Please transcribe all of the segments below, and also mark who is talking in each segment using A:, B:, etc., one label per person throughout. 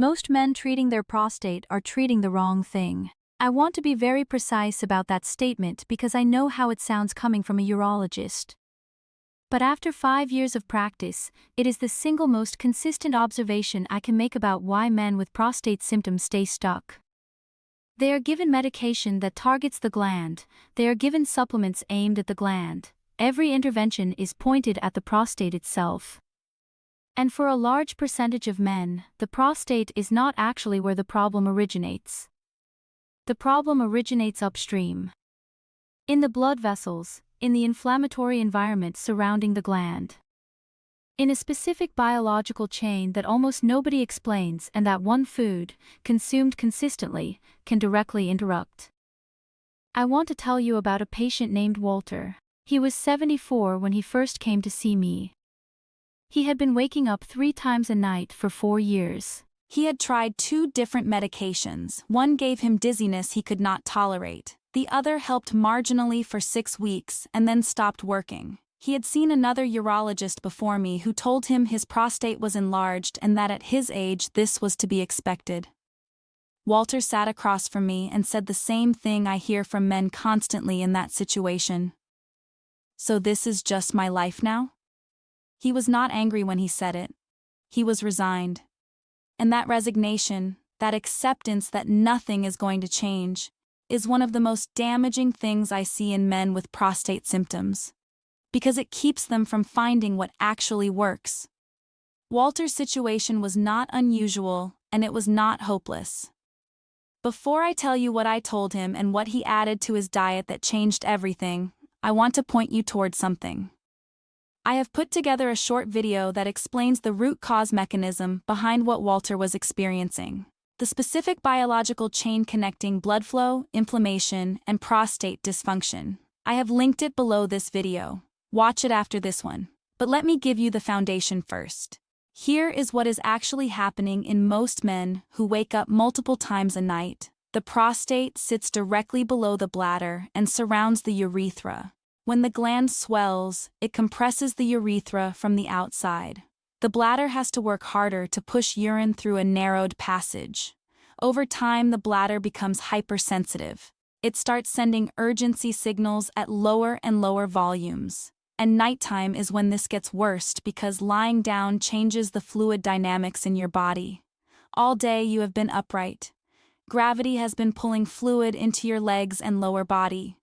A: Most men treating their prostate are treating the wrong thing. I want to be very precise about that statement because I know how it sounds coming from a urologist. But after 5 years of practice, it is the single most consistent observation I can make about why men with prostate symptoms stay stuck. They are given medication that targets the gland, they are given supplements aimed at the gland. Every intervention is pointed at the prostate itself. And for a large percentage of men, the prostate is not actually where the problem originates. The problem originates upstream. In the blood vessels, in the inflammatory environment surrounding the gland. In a specific biological chain that almost nobody explains and that one food, consumed consistently, can directly interrupt. I want to tell you about a patient named Walter. He was 74 when he first came to see me. He had been waking up 3 times a night for 4 years.
B: He had tried 2 different medications. One gave him dizziness he could not tolerate. The other helped marginally for 6 weeks and then stopped working. He had seen another urologist before me who told him his prostate was enlarged and that at his age this was to be expected. Walter sat across from me and said the same thing I hear from men constantly in that situation. So this is just my life now? He was not angry when he said it. He was resigned. And that resignation, that acceptance that nothing is going to change, is one of the most damaging things I see in men with prostate symptoms. Because it keeps them from finding what actually works. Walter's situation was not unusual, and it was not hopeless. Before I tell you what I told him and what he added to his diet that changed everything, I want to point you toward something. I have put together a short video that explains the root cause mechanism behind what Walter was experiencing. The specific biological chain connecting blood flow, inflammation, and prostate dysfunction. I have linked it below this video. Watch it after this one. But let me give you the foundation first. Here is what is actually happening in most men who wake up multiple times a night. The prostate sits directly below the bladder and surrounds the urethra. When the gland swells, it compresses the urethra from the outside. The bladder has to work harder to push urine through a narrowed passage. Over time, the bladder becomes hypersensitive. It starts sending urgency signals at lower and lower volumes. And nighttime is when this gets worst because lying down changes the fluid dynamics in your body. All day you have been upright. Gravity has been pulling fluid into your legs and lower body.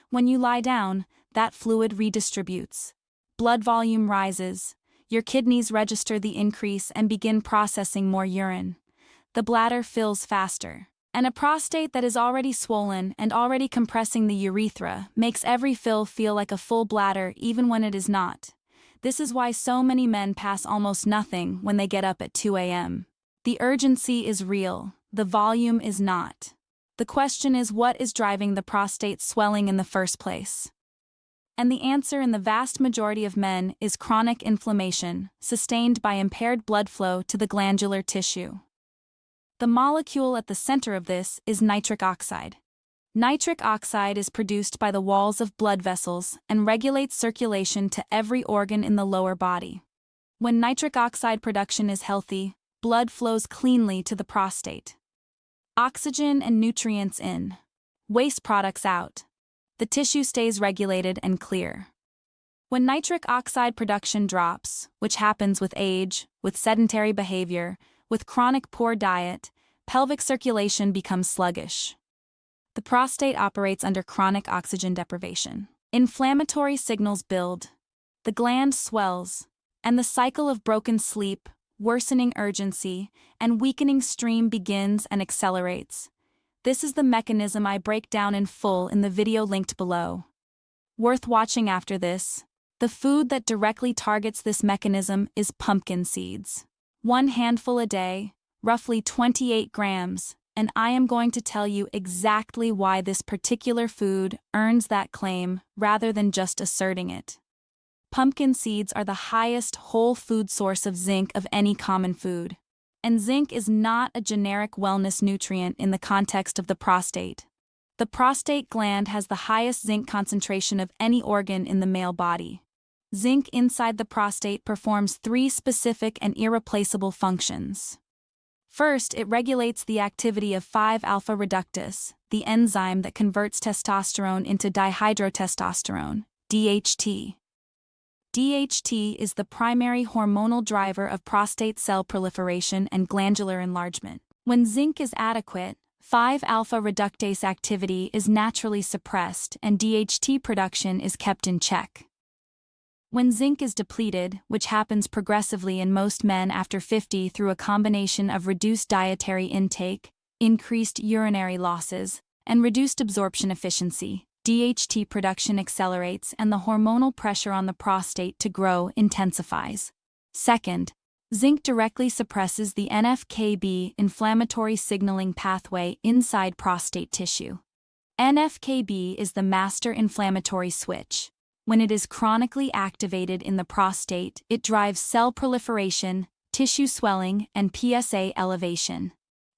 B: When you lie down, that fluid redistributes. Blood volume rises. Your kidneys register the increase and begin processing more urine. The bladder fills faster. And a prostate that is already swollen and already compressing the urethra makes every fill feel like a full bladder even when it is not. This is why so many men pass almost nothing when they get up at 2 a.m. The urgency is real, the volume is not. The question is what is driving the prostate swelling in the first place? And the answer in the vast majority of men is chronic inflammation, sustained by impaired blood flow to the glandular tissue. The molecule at the center of this is nitric oxide. Nitric oxide is produced by the walls of blood vessels and regulates circulation to every organ in the lower body. When nitric oxide production is healthy, blood flows cleanly to the prostate. Oxygen and nutrients in. Waste products out. The tissue stays regulated and clear. When nitric oxide production drops, which happens with age, with sedentary behavior, with chronic poor diet, pelvic circulation becomes sluggish. The prostate operates under chronic oxygen deprivation. Inflammatory signals build. The gland swells, and the cycle of broken sleep, worsening urgency, and weakening stream begins and accelerates. This is the mechanism I break down in full in the video linked below. Worth watching after this. The food that directly targets this mechanism is pumpkin seeds. 1 handful a day, roughly 28 grams, and I am going to tell you exactly why this particular food earns that claim rather than just asserting it. Pumpkin seeds are the highest whole food source of zinc of any common food. And zinc is not a generic wellness nutrient in the context of the prostate. The prostate gland has the highest zinc concentration of any organ in the male body. Zinc inside the prostate performs 3 specific and irreplaceable functions. First, it regulates the activity of 5-alpha reductase, the enzyme that converts testosterone into dihydrotestosterone, DHT. DHT is the primary hormonal driver of prostate cell proliferation and glandular enlargement. When zinc is adequate, 5-alpha reductase activity is naturally suppressed and DHT production is kept in check. When zinc is depleted, which happens progressively in most men after 50 through a combination of reduced dietary intake, increased urinary losses, and reduced absorption efficiency, DHT production accelerates and the hormonal pressure on the prostate to grow intensifies. Second, zinc directly suppresses the NF-κB inflammatory signaling pathway inside prostate tissue. NF-κB is the master inflammatory switch. When it is chronically activated in the prostate, it drives cell proliferation, tissue swelling, and PSA elevation.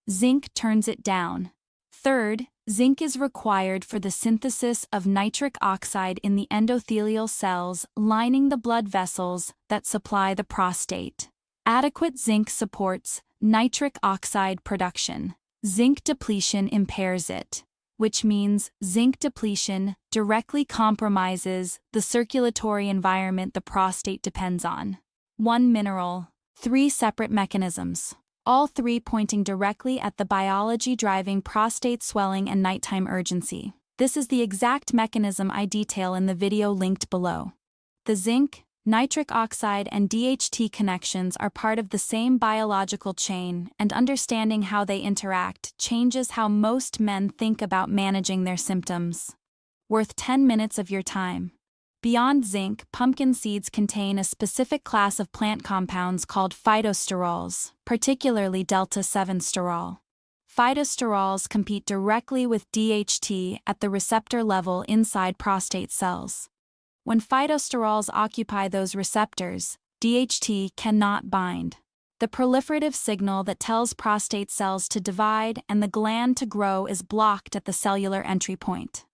B: Zinc turns it down. Third, zinc is required for the synthesis of nitric oxide in the endothelial cells lining the blood vessels that supply the prostate. Adequate zinc supports nitric oxide production. Zinc depletion impairs it, which means zinc depletion directly compromises the circulatory environment the prostate depends on. One mineral, three separate mechanisms, all three pointing directly at the biology driving prostate swelling and nighttime urgency. This is the exact mechanism I detail in the video linked below. The zinc, nitric oxide, and DHT connections are part of the same biological chain, and understanding how they interact changes how most men think about managing their symptoms. Worth 10 minutes of your time. Beyond zinc, pumpkin seeds contain a specific class of plant compounds called phytosterols, particularly delta-7 sterol. Phytosterols compete directly with DHT at the receptor level inside prostate cells. When phytosterols occupy those receptors, DHT cannot bind. The proliferative signal that tells prostate cells to divide and the gland to grow is blocked at the cellular entry point.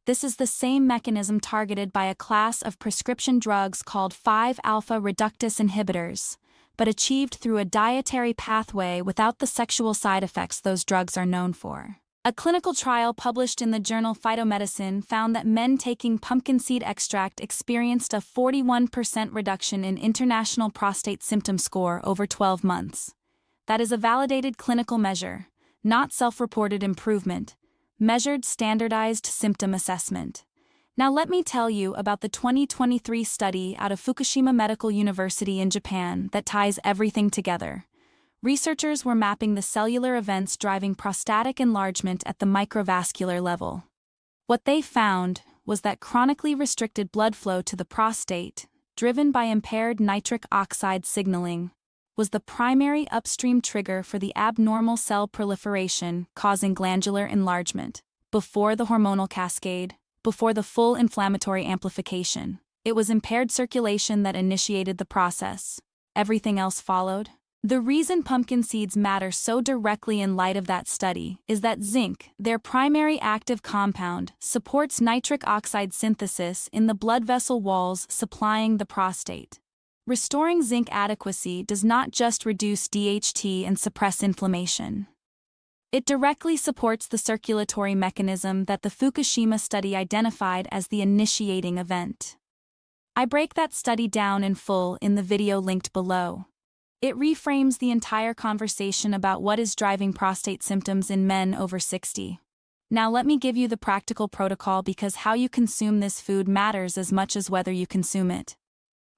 B: This is the same mechanism targeted by a class of prescription drugs called 5-alpha reductase inhibitors, but achieved through a dietary pathway without the sexual side effects those drugs are known for. A clinical trial published in the journal Phytomedicine found that men taking pumpkin seed extract experienced a 41% reduction in International Prostate Symptom Score over 12 months. That is a validated clinical measure, not self-reported improvement, measured standardized symptom assessment. Now let me tell you about the 2023 study out of Fukushima Medical University in Japan that ties everything together. Researchers were mapping the cellular events driving prostatic enlargement at the microvascular level. What they found was that chronically restricted blood flow to the prostate, driven by impaired nitric oxide signaling, was the primary upstream trigger for the abnormal cell proliferation causing glandular enlargement. Before the hormonal cascade, before the full inflammatory amplification, it was impaired circulation that initiated the process. Everything else followed. The reason pumpkin seeds matter so directly in light of that study is that zinc, their primary active compound, supports nitric oxide synthesis in the blood vessel walls supplying the prostate. Restoring zinc adequacy does not just reduce DHT and suppress inflammation. It directly supports the circulatory mechanism that the Fukushima study identified as the initiating event. I break that study down in full in the video linked below. It reframes the entire conversation about what is driving prostate symptoms in men over 60. Now let me give you the practical protocol because how you consume this food matters as much as whether you consume it.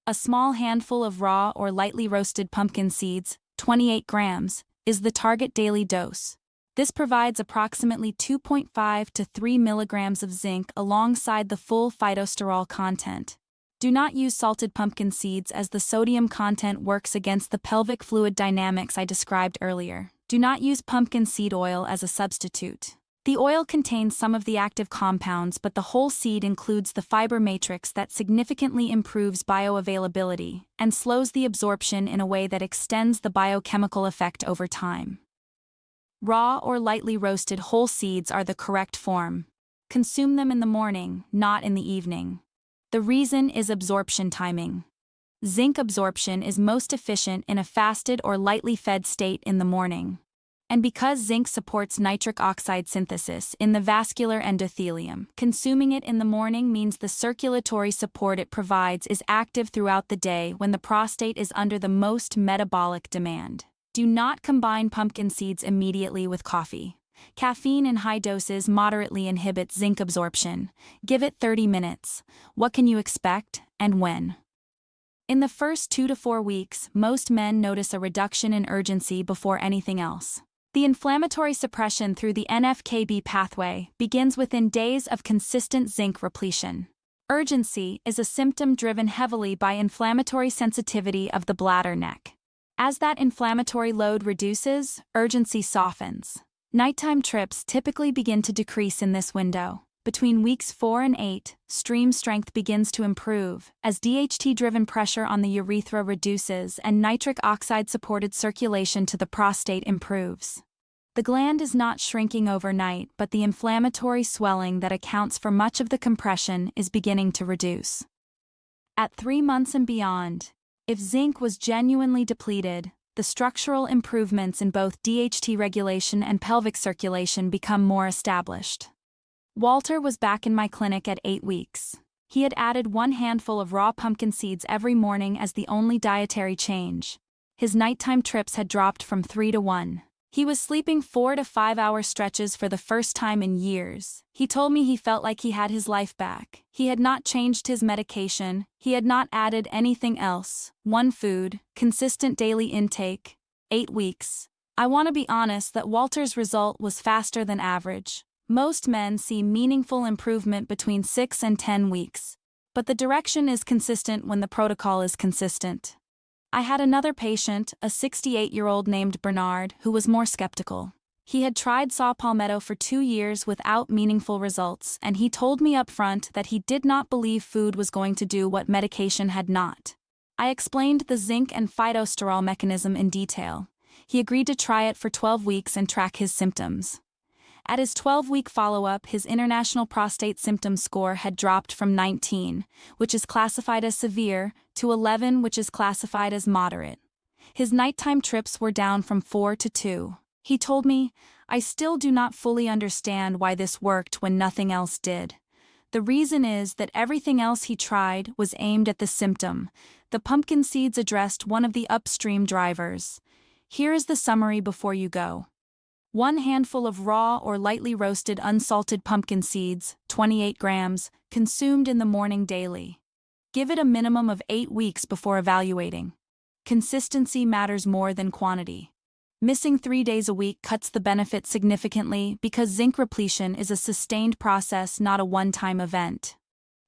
B: A small handful of raw or lightly roasted pumpkin seeds, 28 grams, is the target daily dose. This provides approximately 2.5 to 3 milligrams of zinc alongside the full phytosterol content. Do not use salted pumpkin seeds as the sodium content works against the pelvic fluid dynamics I described earlier. Do not use pumpkin seed oil as a substitute. The oil contains some of the active compounds, but the whole seed includes the fiber matrix that significantly improves bioavailability and slows the absorption in a way that extends the biochemical effect over time. Raw or lightly roasted whole seeds are the correct form. Consume them in the morning, not in the evening. The reason is absorption timing. Zinc absorption is most efficient in a fasted or lightly fed state in the morning. And because zinc supports nitric oxide synthesis in the vascular endothelium, consuming it in the morning means the circulatory support it provides is active throughout the day when the prostate is under the most metabolic demand. Do not combine pumpkin seeds immediately with coffee. Caffeine in high doses moderately inhibits zinc absorption. Give it 30 minutes. What can you expect, and when? In the first 2 to 4 weeks, most men notice a reduction in urgency before anything else. The inflammatory suppression through the NF-κB pathway begins within days of consistent zinc repletion. Urgency is a symptom driven heavily by inflammatory sensitivity of the bladder neck. As that inflammatory load reduces, urgency softens. Nighttime trips typically begin to decrease in this window. Between weeks 4 and 8, stream strength begins to improve as DHT-driven pressure on the urethra reduces and nitric oxide-supported circulation to the prostate improves. The gland is not shrinking overnight, but the inflammatory swelling that accounts for much of the compression is beginning to reduce. At 3 months and beyond, if zinc was genuinely depleted, the structural improvements in both DHT regulation and pelvic circulation become more established. Walter was back in my clinic at 8 weeks. He had added 1 handful of raw pumpkin seeds every morning as the only dietary change. His nighttime trips had dropped from 3 to 1. He was sleeping 4 to 5 hour stretches for the first time in years. He told me he felt like he had his life back. He had not changed his medication. He had not added anything else. 1 food, consistent daily intake, 8 weeks. I want to be honest that Walter's result was faster than average. Most men see meaningful improvement between 6 and 10 weeks. But the direction is consistent when the protocol is consistent. I had another patient, a 68-year-old named Bernard, who was more skeptical. He had tried saw palmetto for 2 years without meaningful results, and he told me up front that he did not believe food was going to do what medication had not. I explained the zinc and phytosterol mechanism in detail. He agreed to try it for 12 weeks and track his symptoms. At his 12-week follow-up, his international prostate symptom score had dropped from 19, which is classified as severe, to 11, which is classified as moderate. His nighttime trips were down from 4 to 2. He told me, "I still do not fully understand why this worked when nothing else did. The reason is that everything else he tried was aimed at the symptom. The pumpkin seeds addressed one of the upstream drivers. Here is the summary before you go. 1 handful of raw or lightly roasted unsalted pumpkin seeds, 28 grams, consumed in the morning daily. Give it a minimum of 8 weeks before evaluating. Consistency matters more than quantity. Missing 3 days a week cuts the benefit significantly because zinc repletion is a sustained process, not a one-time event.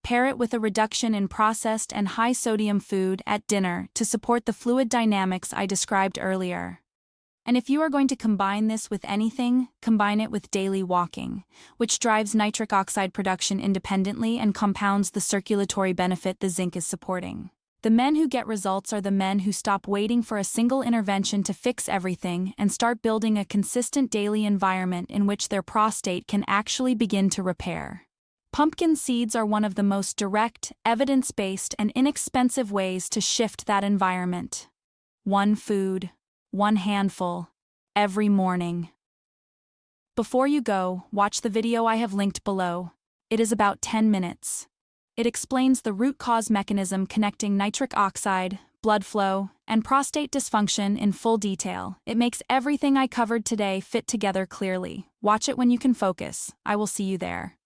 B: Pair it with a reduction in processed and high-sodium food at dinner to support the fluid dynamics I described earlier. And if you are going to combine this with anything, combine it with daily walking, which drives nitric oxide production independently and compounds the circulatory benefit the zinc is supporting. The men who get results are the men who stop waiting for a single intervention to fix everything and start building a consistent daily environment in which their prostate can actually begin to repair. Pumpkin seeds are one of the most direct, evidence-based, and inexpensive ways to shift that environment. 1 food. 1 handful, every morning. Before you go, watch the video I have linked below. It is about 10 minutes. It explains the root cause mechanism connecting nitric oxide, blood flow, and prostate dysfunction in full detail. It makes everything I covered today fit together clearly. Watch it when you can focus. I will see you there.